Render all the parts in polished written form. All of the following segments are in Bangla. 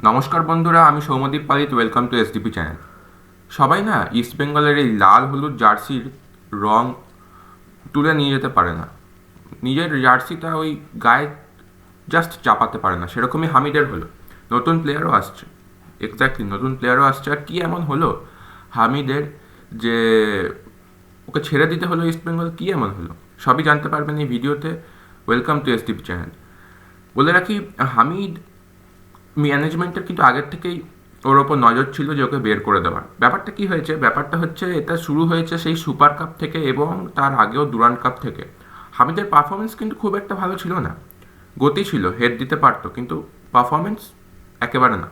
নমস্কার বন্ধুরা, আমি সৌম্যদীপ পালিত। Welcome to SDP channel. সবাই না ইস্ট বেঙ্গলের এই লাল হলুদ জার্সির রং তুলে নিয়ে যেতে পারে না, নিজের জার্সিটা ওই গায়ে জাস্ট চাপাতে পারে না। সেরকমই হামিদের হলো। নতুন প্লেয়ারও আসছে, এক্স্যাক্টলি নতুন প্লেয়ারও আসছে। আর কী এমন হলো হামিদের যে ওকে ছেড়ে দিতে হলো ইস্ট বেঙ্গল? কী এমন হলো সবই জানতে পারবেন এই ভিডিওতে। Welcome to SDP channel. বলে রাখি, হামিদ ম্যানেজমেন্টের কিন্তু আগের থেকেই ওর ওপর নজর ছিল যে ওকে বের করে দেওয়ার। ব্যাপারটা কি হয়েছে, ব্যাপারটা হচ্ছে এটা শুরু হয়েছে সেই সুপার কাপ থেকে এবং তার আগেও দুরান কাপ থেকে। হামিদের পারফরমেন্স কিন্তু খুব একটা ভালো ছিল না। গতি ছিল, হেড দিতে পারতো, কিন্তু পারফরমেন্স একেবারে না।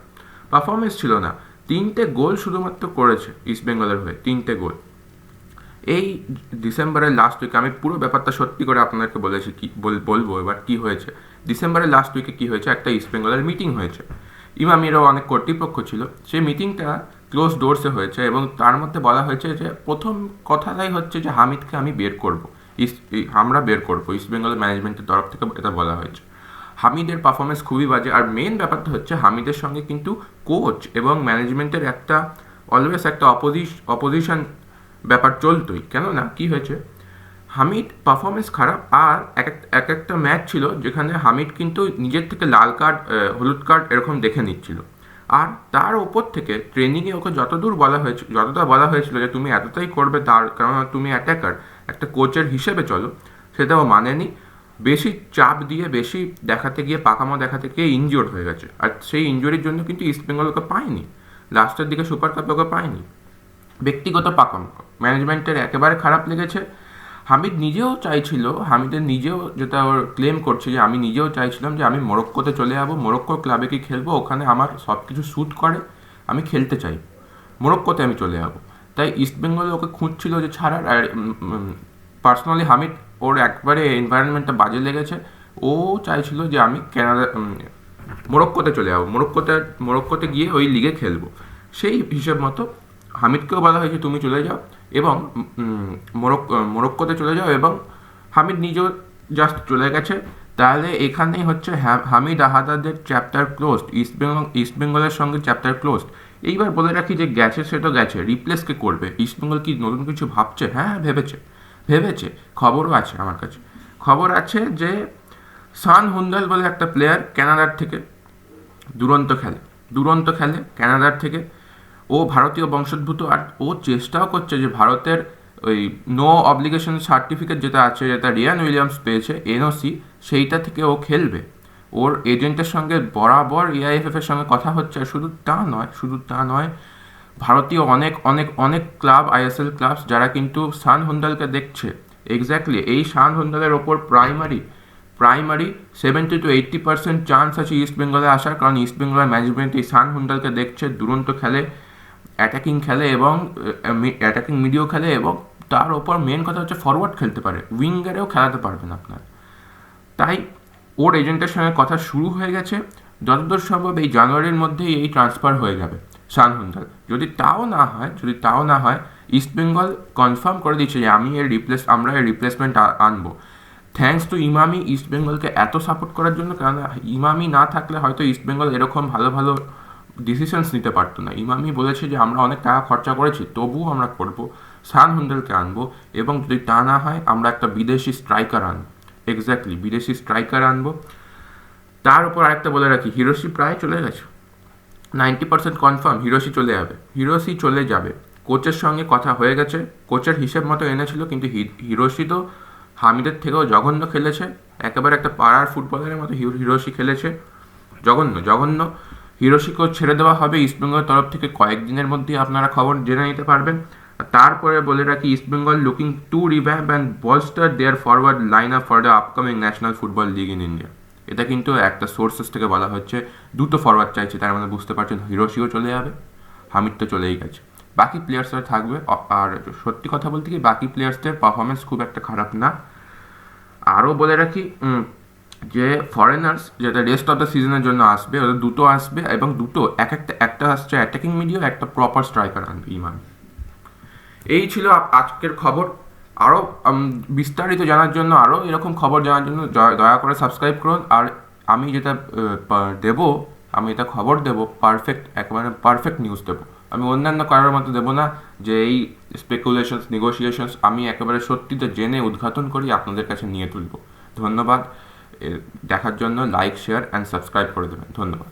পারফরমেন্স ছিল না। 3টে গোল শুধুমাত্র করেছে ইস্ট বেঙ্গলের হয়ে, 3টে গোল। এই ডিসেম্বরের লাস্ট উইকে আমি পুরো ব্যাপারটা সত্যি করে আপনাদেরকে বলেছি, কি বলবো এবার কি হয়েছে। ডিসেম্বরের লাস্ট উইকে কি হয়েছে, একটা ইস্ট বেঙ্গলের মিটিং হয়েছে। ইমামিরও অনেক কর্তৃপক্ষ ছিল। সেই মিটিংটা ক্লোজ ডোরসে হয়েছে এবং তার মধ্যে বলা হয়েছে যে প্রথম কথাটাই হচ্ছে যে হামিদকে আমি বের করবো, আমরা বের করবো, ইস্ট বেঙ্গল ম্যানেজমেন্টের তরফ থেকে এটা বলা হয়েছে। হামিদের পারফরমেন্স খুবই বাজে। আর মেন ব্যাপারটা হচ্ছে হামিদের সঙ্গে কিন্তু কোচ এবং ম্যানেজমেন্টের একটা অলওয়েজ একটা অপোজিশন ব্যাপার চলতোই। কেননা কি হয়েছে, হামিদ পারফরমেন্স খারাপ। আর এক একটা ম্যাচ ছিল যেখানে হামিদ কিন্তু নিজের থেকে লাল কার্ড, হলুদ কার্ড এরকম দেখে নিচ্ছিল। আর তার ওপর থেকে ট্রেনিংয়ে ওকে যতটা বলা হয়েছিল যে তুমি এতটাই করবে, তার কারণ তুমি অ্যাটাকার, একটা কোচের হিসেবে চলো, সেটা ও মানেনি। বেশি চাপ দিয়ে বেশি দেখাতে গিয়ে, পাকামো দেখাতে গিয়ে ইনজিওর্ড হয়ে গেছে। আর সেই ইনজুরির জন্য কিন্তু ইস্ট বেঙ্গল ওকে পায়নি, লাস্টের দিকে সুপার কাপে ওকে পায়নি। ব্যক্তিগত পাকামো ম্যানেজমেন্টের একেবারে খারাপ লেগেছে। হামিদ নিজেও চাইছিল, হামিদের নিজেও যেটা ওর ক্লেম করছে যে আমি নিজেও চাইছিলাম যে আমি মরক্কোতে চলে যাবো, মরক্কোর ক্লাবে কি খেলবো, ওখানে আমার সব কিছু শ্যুট করে, আমি খেলতে চাই, মরক্কোতে আমি চলে যাবো। তাই ইস্ট বেঙ্গলে ওকে খুঁজছিল যে ছাড়ার। আর পার্সোনালি হামিদ, ওর একবারে এনভায়রনমেন্টটা বাজে লেগেছে। ও চাইছিল যে আমি মরক্কোতে চলে যাবো, মরক্কোতে গিয়ে ওই লিগে খেলবো। সেই হিসেব মতো হামিদকেও বলা হয়েছে তুমি চলে যাও এবং মরক্কোতে চলে যাও, এবং হামিদ নিজেও জাস্ট চলে গেছে। তাহলে এখানেই হচ্ছে হামিদ আহাদাদের চ্যাপ্টার ক্লোজড, ইস্ট বেঙ্গলের সঙ্গে চ্যাপ্টার ক্লোজড। এইবার বলে রাখি যে গেছে সে তো গেছে, রিপ্লেসকে করবে ইস্ট বেঙ্গল? কি নতুন কিছু ভাবছে? হ্যাঁ, ভেবেছে। খবরও আছে আমার কাছে, খবর আছে যে সান হুন্দাল বলে একটা প্লেয়ার কানাডার থেকে দুরন্ত খেলে কানাডার থেকে। ও ভারতীয় বংশোদ্ভূত। আর ও চেষ্টাও করছে যে ভারতের ওই নো অব্লিগেশন সার্টিফিকেট যেটা আছে, যেটা রিয়ান উইলিয়ামস পেয়েছে, এনওসি, সেইটা থেকে ও খেলবে। ওর এজেন্টের সঙ্গে বরাবর এআইএফএফ এর সঙ্গে কথা হচ্ছে। আর শুধু তা নয়, ভারতীয় অনেক অনেক অনেক ক্লাব, আইএসএল ক্লাবস, যারা কিন্তু শান হুন্দালকে দেখছে। এক্স্যাক্টলি এই শান হুন্দালের ওপর প্রাইমারি 70-80% চান্স আছে ইস্ট বেঙ্গলে আসার। কারণ ইস্ট বেঙ্গলের ম্যানেজমেন্ট এই শান হুন্ডালকে দেখছে, দুরন্ত খেলে, অ্যাটাকিং খেলে এবং অ্যাটাকিং মিডিও খেলে, এবং তার ওপর মেন কথা হচ্ছে ফরওয়ার্ড খেলতে পারে, উইঙ্গারেও খেলাতে পারবেন আপনার। তাই ওর এজেন্টের সঙ্গে কথা শুরু হয়ে গেছে। যতদূর সম্ভব এই জানুয়ারির মধ্যেই এই ট্রান্সফার হয়ে যাবে শান হুন্ডাল। যদি তাও না হয় ইস্ট বেঙ্গল কনফার্ম করে দিচ্ছে যে আমরা এর রিপ্লেসমেন্ট আনবো। থ্যাঙ্কস টু ইমামি ইস্ট বেঙ্গলকে এত সাপোর্ট করার জন্য। কারণ ইমামি না থাকলে হয়তো ইস্ট বেঙ্গল এরকম ভালো ভালো ডিসিশনস নিতে পারতো না। ইমামি বলেছে যে আমরা অনেক টাকা খরচা করেছি, তবুও আমরা করবো, শান হুন্ডালকে আনবো, এবং যদি তা না হয় আমরা একটা বিদেশি স্ট্রাইকার আনবো। এক্স্যাক্টলি বিদেশি স্ট্রাইকার আনবো। তার উপর আরেকটা বলে রাখি, হিরোশি প্রায় চলে গেছে, 90% কনফার্ম হিরোশি চলে যাবে। কোচের সঙ্গে কথা হয়ে গেছে, কোচের হিসেব মতো এনেছিল, কিন্তু হিরোশি তো হামিদের থেকেও জঘন্য খেলেছে। একেবারে একটা পাড়ার ফুটবলারের মতো হিরোশি খেলেছে, জঘন্য। হিরোশিকেও ছেড়ে দেওয়া হবে ইস্টবেঙ্গলের তরফ থেকে। কয়েকদিনের মধ্যেই আপনারা খবর জেনে নিতে পারবেন। তারপরে বলে রাখি, East Bengal looking to revamp and bolster their forward line up for the upcoming national football league in India. এটা কিন্তু একটা সোর্সেস থেকে বলা হচ্ছে। দুটো ফরওয়ার্ড চাইছে, তার মানে বুঝতে পারছেন হিরোশিও চলে যাবে, হামিদ তো চলেই গেছে, বাকি প্লেয়ার্সরা থাকবে। আর সত্যি কথা বলতে কি, বাকি প্লেয়ার্সদের পারফরমেন্স খুব একটা খারাপ না। আরও বলে রাখি যে ফরেনার্স যেটা রেস্ট অফ দ্য সিজনের জন্য আসবে, ওদের দুটো আসবে, এবং দুটো একটা আসছে অ্যাটাকিং মিডিও, একটা প্রপার স্ট্রাইকার আনবে ইমান। এই ছিল আজকের খবর। আরও বিস্তারিত জানার জন্য, আরও এরকম খবর জানার জন্য দয়া করে সাবস্ক্রাইব করুন। আর আমি যেটা দেবো আমি এটা খবর দেবো, একেবারে পারফেক্ট নিউজ দেবো। আমি অন্যান্য কারোর মতো দেবো না যে এই স্পেকুলেশনস, নেগোসিয়েশনস আমি একেবারে সত্যিটা জেনে উদ্ঘাটন করি আপনাদের কাছে নিয়ে তুলব। ধন্যবাদ দেখার জন্য। লাইক, শেয়ার অ্যান্ড সাবস্ক্রাইব করে দেবেন। ধন্যবাদ।